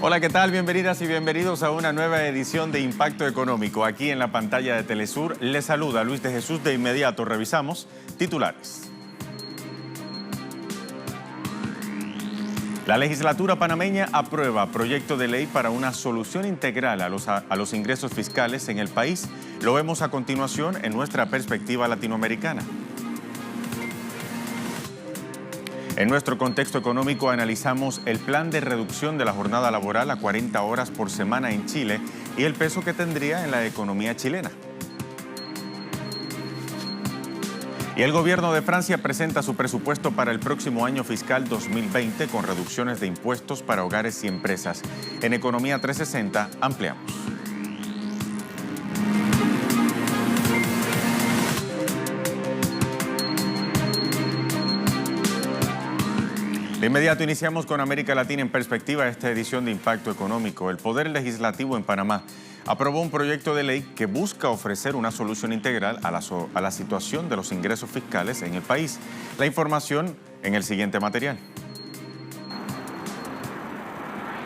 Hola, ¿qué tal? Bienvenidas y bienvenidos a una nueva edición de Impacto Económico. Aquí en la pantalla de Telesur les saluda Luis de Jesús. De inmediato revisamos titulares. La legislatura panameña aprueba proyecto de ley para una solución integral a los ingresos fiscales en el país. Lo vemos a continuación en nuestra perspectiva latinoamericana. En nuestro contexto económico analizamos el plan de reducción de la jornada laboral a 40 horas por semana en Chile y el peso que tendría en la economía chilena. Y el gobierno de Francia presenta su presupuesto para el próximo año fiscal 2020 con reducciones de impuestos para hogares y empresas. En Economía 360 ampliamos. De inmediato iniciamos con América Latina en perspectiva, esta edición de Impacto Económico. El Poder Legislativo en Panamá aprobó un proyecto de ley que busca ofrecer una solución integral a la situación de los ingresos fiscales en el país. La información en el siguiente material.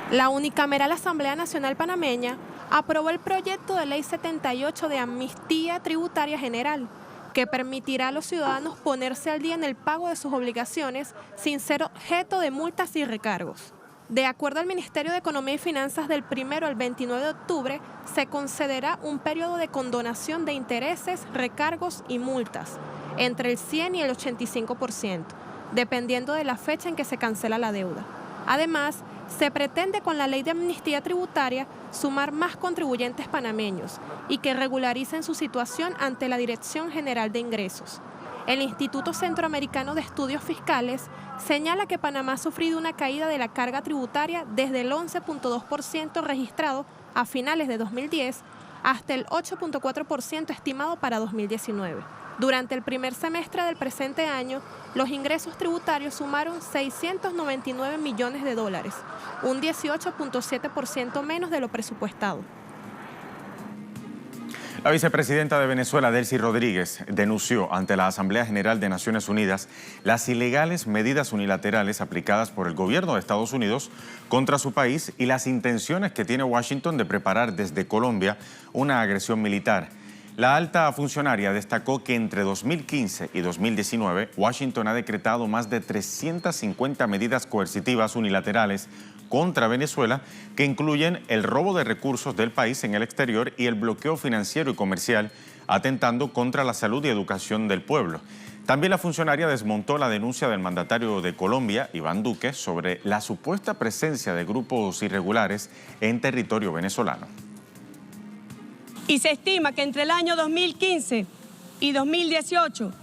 La unicameral Asamblea Nacional Panameña aprobó el proyecto de ley 78 de amnistía tributaria general, que permitirá a los ciudadanos ponerse al día en el pago de sus obligaciones sin ser objeto de multas y recargos. De acuerdo al Ministerio de Economía y Finanzas, del 1 al 29 de octubre se concederá un periodo de condonación de intereses, recargos y multas entre el 100 y el 85%, dependiendo de la fecha en que se cancela la deuda. Además, se pretende con la ley de amnistía tributaria sumar más contribuyentes panameños y que regularicen su situación ante la Dirección General de Ingresos. El Instituto Centroamericano de Estudios Fiscales señala que Panamá ha sufrido una caída de la carga tributaria desde el 11.2% registrado a finales de 2010 hasta el 8.4% estimado para 2019. Durante el primer semestre del presente año, los ingresos tributarios sumaron $699 millones, un 18.7% menos de lo presupuestado. La vicepresidenta de Venezuela, Delcy Rodríguez, denunció ante la Asamblea General de Naciones Unidas las ilegales medidas unilaterales aplicadas por el gobierno de Estados Unidos contra su país y las intenciones que tiene Washington de preparar desde Colombia una agresión militar. La alta funcionaria destacó que entre 2015 y 2019, Washington ha decretado más de 350 medidas coercitivas unilaterales contra Venezuela, que incluyen el robo de recursos del país en el exterior y el bloqueo financiero y comercial, atentando contra la salud y educación del pueblo. También la funcionaria desmontó la denuncia del mandatario de Colombia, Iván Duque, sobre la supuesta presencia de grupos irregulares en territorio venezolano. Y se estima que entre el año 2015 y 2018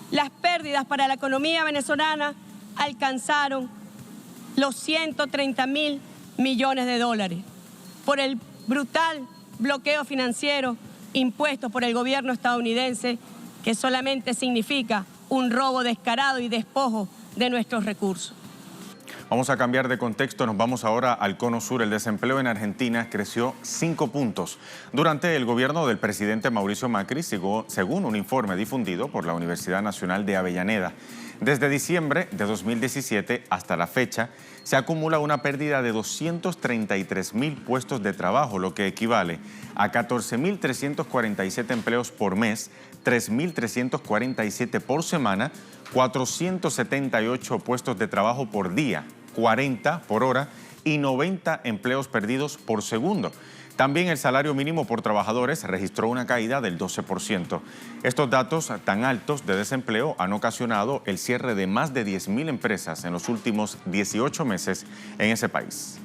las pérdidas para la economía venezolana alcanzaron los 130.000 millones de dólares por el brutal bloqueo financiero impuesto por el gobierno estadounidense, que solamente significa un robo descarado y despojo de nuestros recursos. Vamos a cambiar de contexto, nos vamos ahora al Cono Sur. El desempleo en Argentina creció 5 puntos durante el gobierno del presidente Mauricio Macri, según un informe difundido por la Universidad Nacional de Avellaneda. Desde diciembre de 2017 hasta la fecha, se acumula una pérdida de 233.000 puestos de trabajo, lo que equivale a 14.347 empleos por mes, 3.347 por semana, 478 puestos de trabajo por día, 40 por hora y 90 empleos perdidos por segundo. También el salario mínimo por trabajadores registró una caída del 12%. Estos datos tan altos de desempleo han ocasionado el cierre de más de 10.000 empresas en los últimos 18 meses en ese país.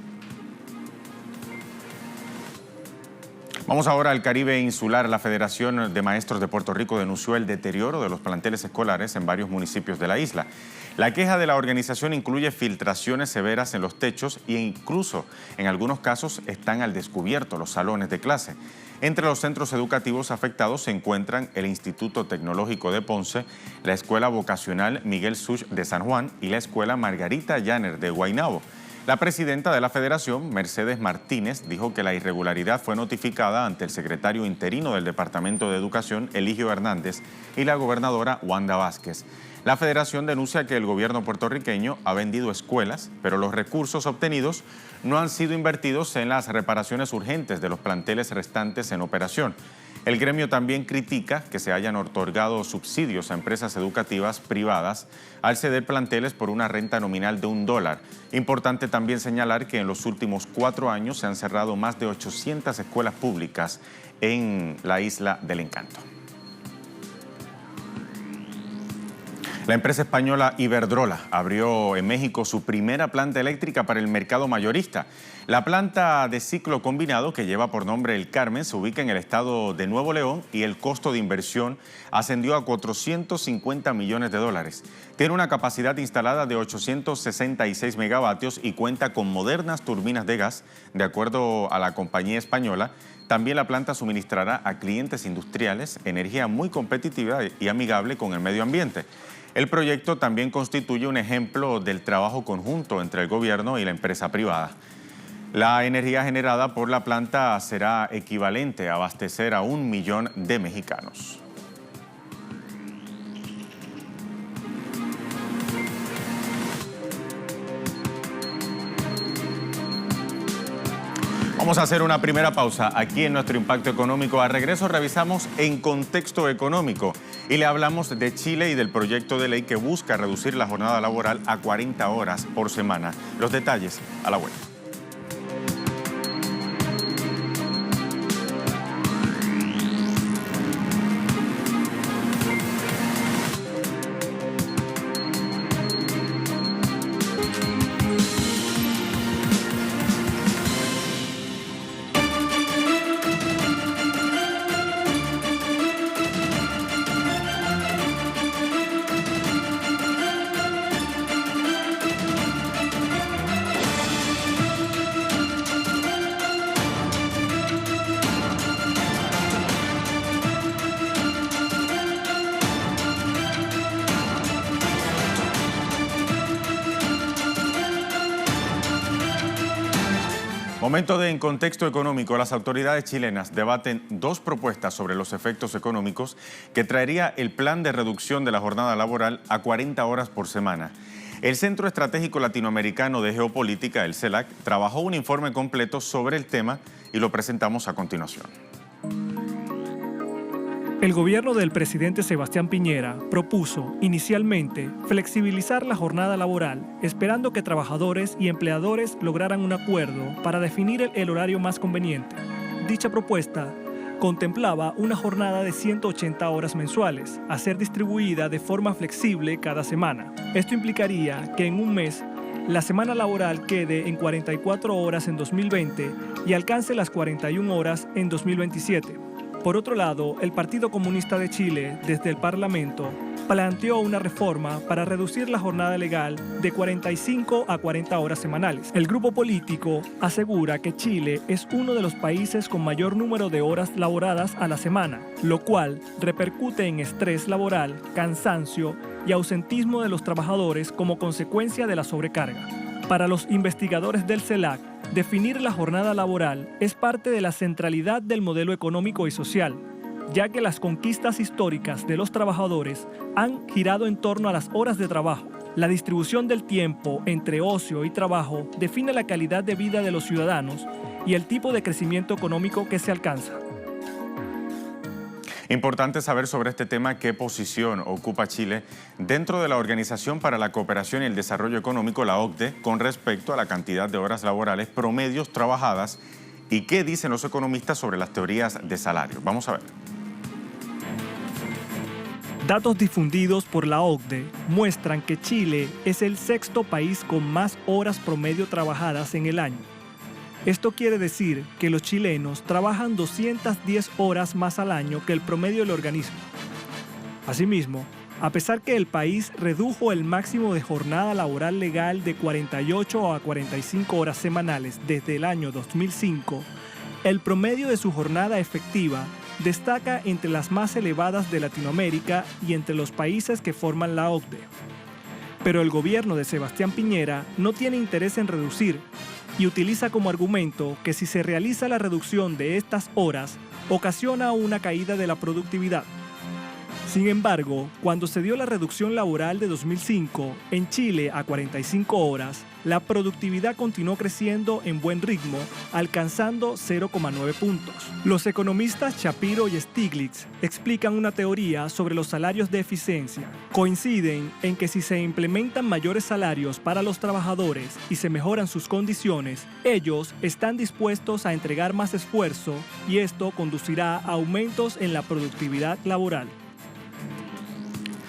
Vamos ahora al Caribe insular. La Federación de Maestros de Puerto Rico denunció el deterioro de los planteles escolares en varios municipios de la isla. La queja de la organización incluye filtraciones severas en los techos e incluso en algunos casos están al descubierto los salones de clase. Entre los centros educativos afectados se encuentran el Instituto Tecnológico de Ponce, la Escuela Vocacional Miguel Such de San Juan y la Escuela Margarita Llaner de Guaynabo. La presidenta de la Federación, Mercedes Martínez, dijo que la irregularidad fue notificada ante el secretario interino del Departamento de Educación, Eligio Hernández, y la gobernadora Wanda Vázquez. La federación denuncia que el gobierno puertorriqueño ha vendido escuelas, pero los recursos obtenidos no han sido invertidos en las reparaciones urgentes de los planteles restantes en operación. El gremio también critica que se hayan otorgado subsidios a empresas educativas privadas al ceder planteles por una renta nominal de $1. Importante también señalar que en los últimos 4 años se han cerrado más de 800 escuelas públicas en la Isla del Encanto. La empresa española Iberdrola abrió en México su primera planta eléctrica para el mercado mayorista. La planta de ciclo combinado, que lleva por nombre El Carmen, se ubica en el estado de Nuevo León y el costo de inversión ascendió a $450 millones. Tiene una capacidad instalada de 866 megavatios y cuenta con modernas turbinas de gas, de acuerdo a la compañía española. También la planta suministrará a clientes industriales energía muy competitiva y amigable con el medio ambiente. El proyecto también constituye un ejemplo del trabajo conjunto entre el gobierno y la empresa privada. La energía generada por la planta será equivalente a abastecer a 1 millón de mexicanos. Vamos a hacer una primera pausa aquí en nuestro Impacto Económico. Al regreso revisamos En Contexto Económico y le hablamos de Chile y del proyecto de ley que busca reducir la jornada laboral a 40 horas por semana. Los detalles a la vuelta. Momento de En Contexto Económico. Las autoridades chilenas debaten 2 propuestas sobre los efectos económicos que traería el plan de reducción de la jornada laboral a 40 horas por semana. El Centro Estratégico Latinoamericano de Geopolítica, el CELAC, trabajó un informe completo sobre el tema y lo presentamos a continuación. El gobierno del presidente Sebastián Piñera propuso inicialmente flexibilizar la jornada laboral, esperando que trabajadores y empleadores lograran un acuerdo para definir el horario más conveniente. Dicha propuesta contemplaba una jornada de 180 horas mensuales, a ser distribuida de forma flexible cada semana. Esto implicaría que en un mes la semana laboral quede en 44 horas en 2020 y alcance las 41 horas en 2027. Por otro lado, el Partido Comunista de Chile, desde el Parlamento, planteó una reforma para reducir la jornada legal de 45 a 40 horas semanales. El grupo político asegura que Chile es uno de los países con mayor número de horas laboradas a la semana, lo cual repercute en estrés laboral, cansancio y ausentismo de los trabajadores como consecuencia de la sobrecarga. Para los investigadores del CELAC, definir la jornada laboral es parte de la centralidad del modelo económico y social, ya que las conquistas históricas de los trabajadores han girado en torno a las horas de trabajo. La distribución del tiempo entre ocio y trabajo define la calidad de vida de los ciudadanos y el tipo de crecimiento económico que se alcanza. Importante saber sobre este tema qué posición ocupa Chile dentro de la Organización para la Cooperación y el Desarrollo Económico, la OCDE, con respecto a la cantidad de horas laborales promedios trabajadas y qué dicen los economistas sobre las teorías de salario. Vamos a ver. Datos difundidos por la OCDE muestran que Chile es el 6º país con más horas promedio trabajadas en el año. Esto quiere decir que los chilenos trabajan 210 horas más al año que el promedio del organismo. Asimismo, a pesar que el país redujo el máximo de jornada laboral legal de 48 a 45 horas semanales desde el año 2005, el promedio de su jornada efectiva destaca entre las más elevadas de Latinoamérica y entre los países que forman la OCDE. Pero el gobierno de Sebastián Piñera no tiene interés en reducir y utiliza como argumento que si se realiza la reducción de estas horas, ocasiona una caída de la productividad. Sin embargo, cuando se dio la reducción laboral de 2005 en Chile a 45 horas, la productividad continuó creciendo en buen ritmo, alcanzando 0,9 puntos. Los economistas Shapiro y Stiglitz explican una teoría sobre los salarios de eficiencia. Coinciden en que si se implementan mayores salarios para los trabajadores y se mejoran sus condiciones, ellos están dispuestos a entregar más esfuerzo y esto conducirá a aumentos en la productividad laboral.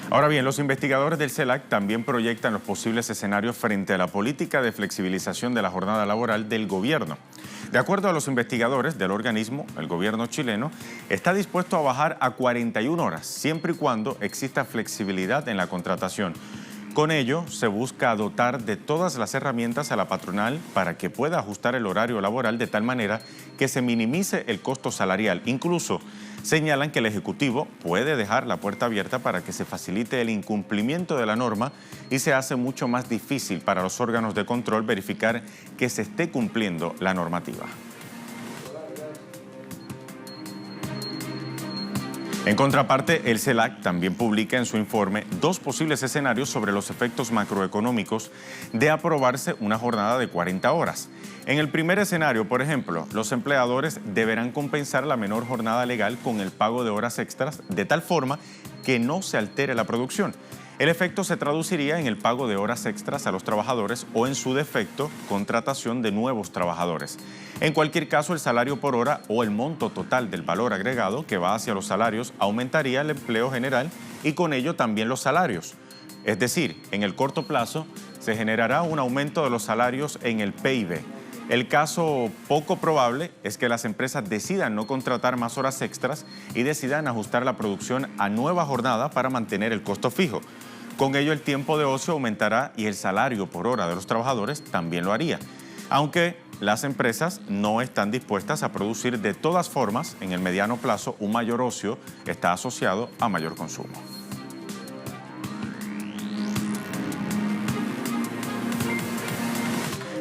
Ahora bien, los investigadores del CELAC también proyectan los posibles escenarios frente a la política de flexibilización de la jornada laboral del gobierno. De acuerdo a los investigadores del organismo, el gobierno chileno está dispuesto a bajar a 41 horas, siempre y cuando exista flexibilidad en la contratación. Con ello, se busca dotar de todas las herramientas a la patronal para que pueda ajustar el horario laboral de tal manera que se minimice el costo salarial. Incluso señalan que el Ejecutivo puede dejar la puerta abierta para que se facilite el incumplimiento de la norma y se hace mucho más difícil para los órganos de control verificar que se esté cumpliendo la normativa. En contraparte, el CELAC también publica en su informe 2 posibles escenarios sobre los efectos macroeconómicos de aprobarse una jornada de 40 horas. En el primer escenario, por ejemplo, los empleadores deberán compensar la menor jornada legal con el pago de horas extras de tal forma que no se altere la producción. El efecto se traduciría en el pago de horas extras a los trabajadores o, en su defecto, contratación de nuevos trabajadores. En cualquier caso, el salario por hora o el monto total del valor agregado que va hacia los salarios aumentaría el empleo general y con ello también los salarios. Es decir, en el corto plazo se generará un aumento de los salarios en el PIB. El caso poco probable es que las empresas decidan no contratar más horas extras y decidan ajustar la producción a nueva jornada para mantener el costo fijo. Con ello, el tiempo de ocio aumentará y el salario por hora de los trabajadores también lo haría. Aunque las empresas no están dispuestas a producir de todas formas, en el mediano plazo, un mayor ocio está asociado a mayor consumo.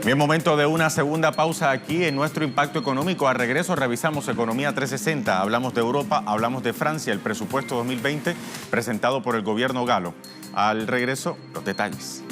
Bien, momento de una segunda pausa aquí en nuestro impacto económico. Al regreso revisamos Economía 360, hablamos de Europa, hablamos de Francia, el presupuesto 2020 presentado por el gobierno galo. Al regreso, los detalles.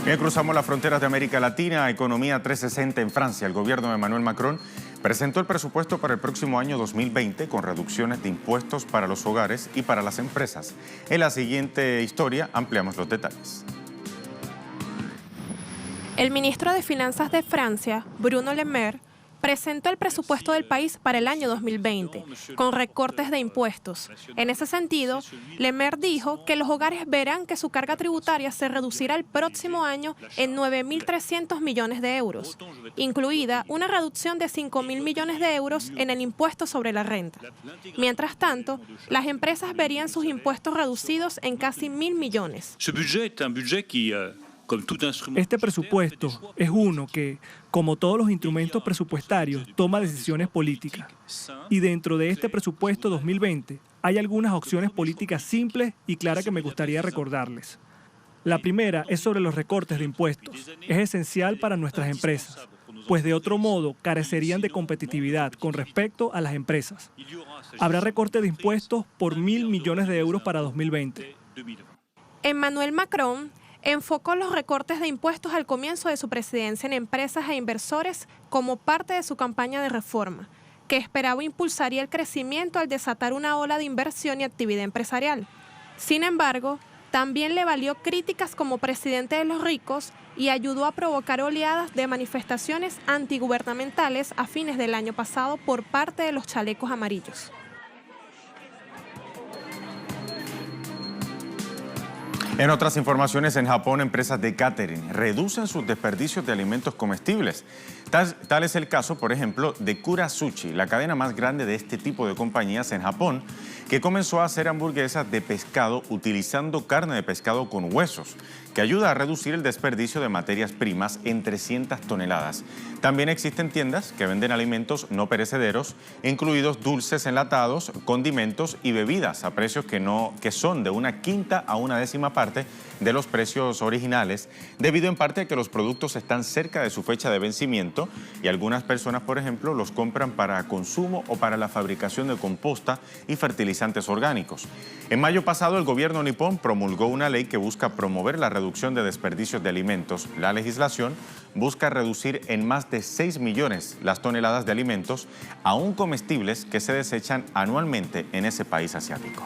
Bien, cruzamos las fronteras de América Latina, Economía 360 en Francia. El gobierno de Emmanuel Macron presentó el presupuesto para el próximo año 2020 con reducciones de impuestos para los hogares y para las empresas. En la siguiente historia ampliamos los detalles. El ministro de Finanzas de Francia, Bruno Le Maire, presentó el presupuesto del país para el año 2020, con recortes de impuestos. En ese sentido, Le Maire dijo que los hogares verán que su carga tributaria se reducirá el próximo año en 9.300 millones de euros, incluida una reducción de 5.000 millones de euros en el impuesto sobre la renta. Mientras tanto, las empresas verían sus impuestos reducidos en casi 1.000 millones. Este presupuesto es uno que, como todos los instrumentos presupuestarios, toma decisiones políticas. Y dentro de este presupuesto 2020 hay algunas opciones políticas simples y claras que me gustaría recordarles. La primera es sobre los recortes de impuestos. Es esencial para nuestras empresas, pues de otro modo carecerían de competitividad con respecto a las empresas. Habrá recorte de impuestos por 1.000 millones de euros para 2020. Emmanuel Macron enfocó los recortes de impuestos al comienzo de su presidencia en empresas e inversores como parte de su campaña de reforma, que esperaba impulsaría el crecimiento al desatar una ola de inversión y actividad empresarial. Sin embargo, también le valió críticas como presidente de los ricos y ayudó a provocar oleadas de manifestaciones antigubernamentales a fines del año pasado por parte de los chalecos amarillos. En otras informaciones, en Japón, empresas de catering reducen sus desperdicios de alimentos comestibles. Tal es el caso, por ejemplo, de Kura Sushi, la cadena más grande de este tipo de compañías en Japón, que comenzó a hacer hamburguesas de pescado utilizando carne de pescado con huesos, que ayuda a reducir el desperdicio de materias primas en 300 toneladas. También existen tiendas que venden alimentos no perecederos, incluidos dulces enlatados, condimentos y bebidas a precios que son de 1/5 a 1/10 parte de los precios originales, debido en parte a que los productos están cerca de su fecha de vencimiento y algunas personas, por ejemplo, los compran para consumo o para la fabricación de composta y fertilizantes orgánicos. En mayo pasado, el gobierno nipón promulgó una ley que busca promover la reducción de desperdicios de alimentos. La legislación busca reducir en más de 6 millones las toneladas de alimentos aún comestibles que se desechan anualmente en ese país asiático.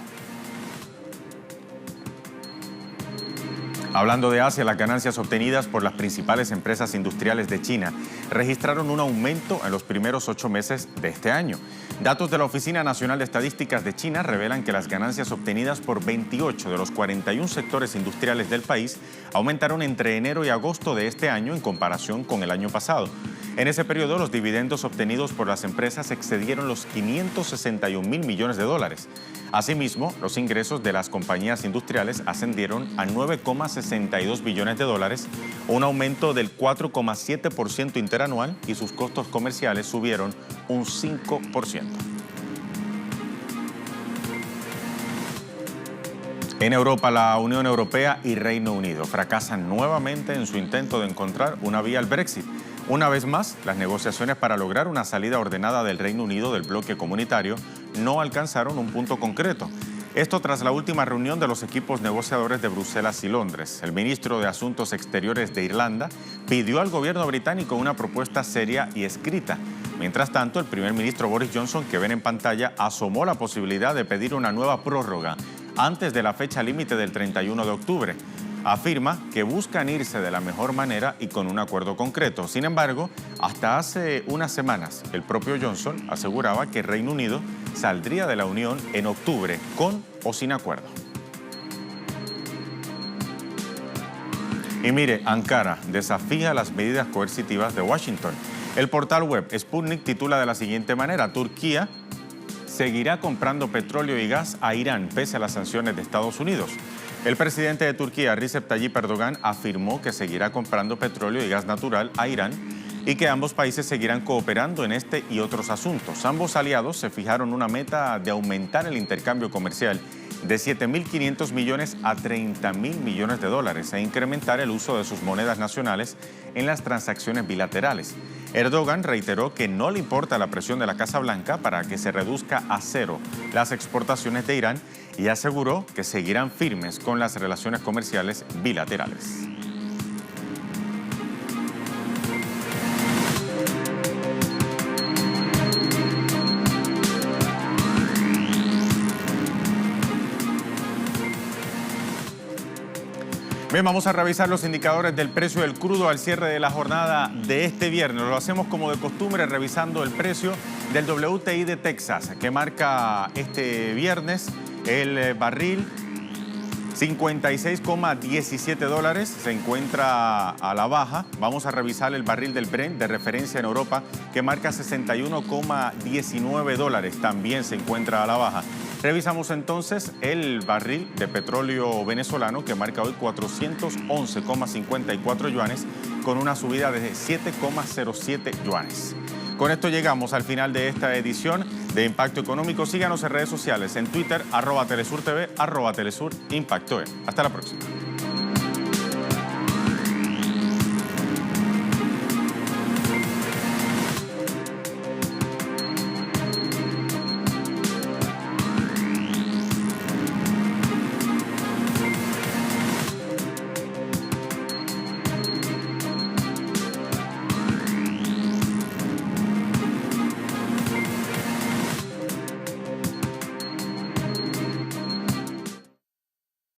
Hablando de Asia, las ganancias obtenidas por las principales empresas industriales de China registraron un aumento en los primeros 8 meses de este año. Datos de la Oficina Nacional de Estadísticas de China revelan que las ganancias obtenidas por 28 de los 41 sectores industriales del país aumentaron entre enero y agosto de este año en comparación con el año pasado. En ese periodo, los dividendos obtenidos por las empresas excedieron los 561 mil millones de dólares. Asimismo, los ingresos de las compañías industriales ascendieron a 9,62 billones de dólares, un aumento del 4,7% interanual, y sus costos comerciales subieron un 5%. En Europa, la Unión Europea y Reino Unido fracasan nuevamente en su intento de encontrar una vía al Brexit. Una vez más, las negociaciones para lograr una salida ordenada del Reino Unido del bloque comunitario no alcanzaron un punto concreto. Esto tras la última reunión de los equipos negociadores de Bruselas y Londres. El ministro de Asuntos Exteriores de Irlanda pidió al gobierno británico una propuesta seria y escrita. Mientras tanto, el primer ministro Boris Johnson, que ven en pantalla, asomó la posibilidad de pedir una nueva prórroga antes de la fecha límite del 31 de octubre. Afirma que buscan irse de la mejor manera y con un acuerdo concreto. Sin embargo, hasta hace unas semanas, el propio Johnson aseguraba que Reino Unido saldría de la Unión en octubre, con o sin acuerdo. Y mire, Ankara desafía las medidas coercitivas de Washington. El portal web Sputnik titula de la siguiente manera: Turquía seguirá comprando petróleo y gas a Irán pese a las sanciones de Estados Unidos. El presidente de Turquía, Recep Tayyip Erdogan, afirmó que seguirá comprando petróleo y gas natural a Irán y que ambos países seguirán cooperando en este y otros asuntos. Ambos aliados se fijaron una meta de aumentar el intercambio comercial de 7.500 millones a 30.000 millones de dólares e incrementar el uso de sus monedas nacionales en las transacciones bilaterales. Erdogan reiteró que no le importa la presión de la Casa Blanca para que se reduzca a cero las exportaciones de Irán y aseguró que seguirán firmes con las relaciones comerciales bilaterales. Bien, vamos a revisar los indicadores del precio del crudo al cierre de la jornada de este viernes. Lo hacemos como de costumbre revisando el precio del WTI de Texas, que marca este viernes el barril 56,17 dólares, se encuentra a la baja. Vamos a revisar el barril del Brent de referencia en Europa, que marca 61,19 dólares, también se encuentra a la baja. Revisamos entonces el barril de petróleo venezolano, que marca hoy 411,54 yuanes, con una subida de 7,07 yuanes. Con esto llegamos al final de esta edición de Impacto Económico. Síganos en redes sociales, en Twitter, @TelesurTV, @TelesurImpactoE. Hasta la próxima.